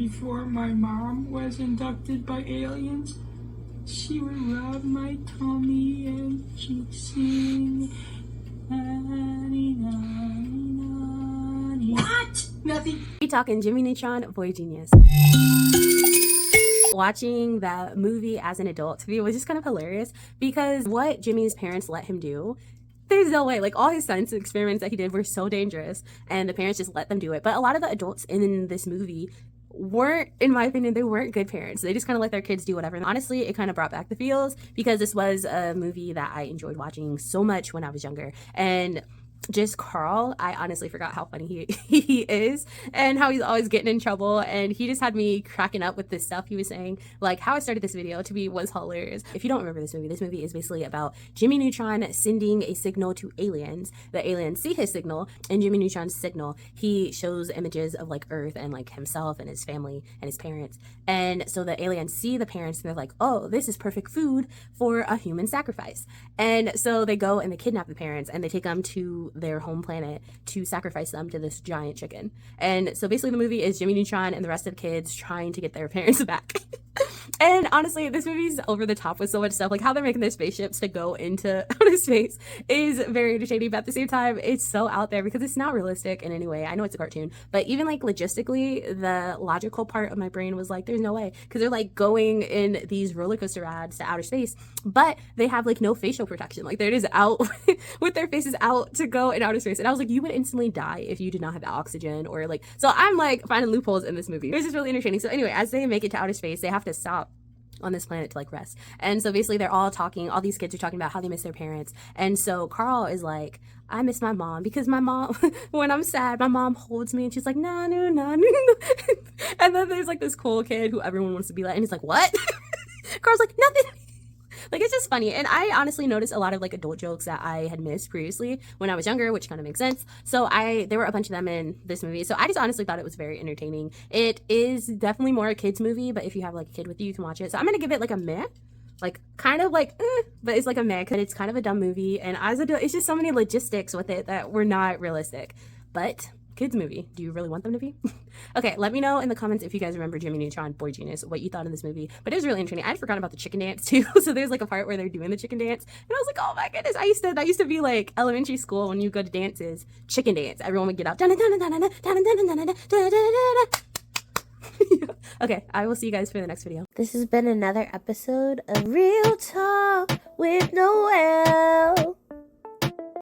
Before my mom was abducted by aliens, she would rub my tummy and she'd sing. What? Nothing. We talking Jimmy Neutron, Boy Genius. Watching that movie as an adult to me was just kind of hilarious because what Jimmy's parents let him do, there's no way. Like, all his science experiments that he did were so dangerous and the parents just let them do it. But a lot of the adults in this movie weren't, in my opinion, they weren't good parents. They just kind of let their kids do whatever. And honestly, it kind of brought back the feels because this was a movie that I enjoyed watching so much when I was younger. And just Carl, I honestly forgot how funny he is and how he's always getting in trouble, and he just had me cracking up with this stuff he was saying. Like, how I started this video to me was hilarious. If you don't remember this movie is basically about Jimmy Neutron sending a signal to aliens. The aliens see his signal, and Jimmy Neutron's signal, he shows images of like Earth and like himself and his family and his parents. And so the aliens see the parents and they're like, oh, this is perfect food for a human sacrifice. And so they go and they kidnap the parents and they take them to their home planet to sacrifice them to this giant chicken. And so basically the movie is Jimmy Neutron and the rest of the kids trying to get their parents back. And honestly, this movie's over the top with so much stuff. Like, how they're making their spaceships to go into outer space is very entertaining, but at the same time, it's so out there because it's not realistic in any way. I know it's a cartoon, but even like logistically, the logical part of my brain was like, there's no way, because they're like going in these roller coaster rides to outer space, but they have like no facial protection. Like, they're just out with their faces out to go in outer space. And I was like, you would instantly die if you did not have the oxygen, or like, so I'm like finding loopholes in this movie. It was just really entertaining. So anyway, as they make it to outer space, they have to stop on this planet to like rest. And so basically they're all talking, all these kids are talking about how they miss their parents. And so Carl is like, I miss my mom because my mom, when I'm sad, my mom holds me and she's like, Nanu, Nanu. And then there's like this cool kid who everyone wants to be like, and he's like, what? Carl's like, nothing. Like, it's just funny. And I honestly noticed a lot of like adult jokes that I had missed previously when I was younger, which kind of makes sense. So there were a bunch of them in this movie. So I just honestly thought it was very entertaining. It is definitely more a kid's movie, but if you have like a kid with you, you can watch it. So I'm going to give it like a meh. Like, kind of like, but it's like a meh because it's kind of a dumb movie. And as a, it's just so many logistics with it that were not realistic. But kids movie, do you really want them to be? Okay, let me know in the comments if you guys remember Jimmy Neutron, Boy Genius, what you thought in this movie. But it was really interesting. I had forgotten about the chicken dance too. So there's like a part where they're doing the chicken dance, and I was like, oh my goodness, that used to be like elementary school when you go to dances, chicken dance. Everyone would get up. Okay, I will see you guys for the next video. This has been another episode of Real Talk with Noelle.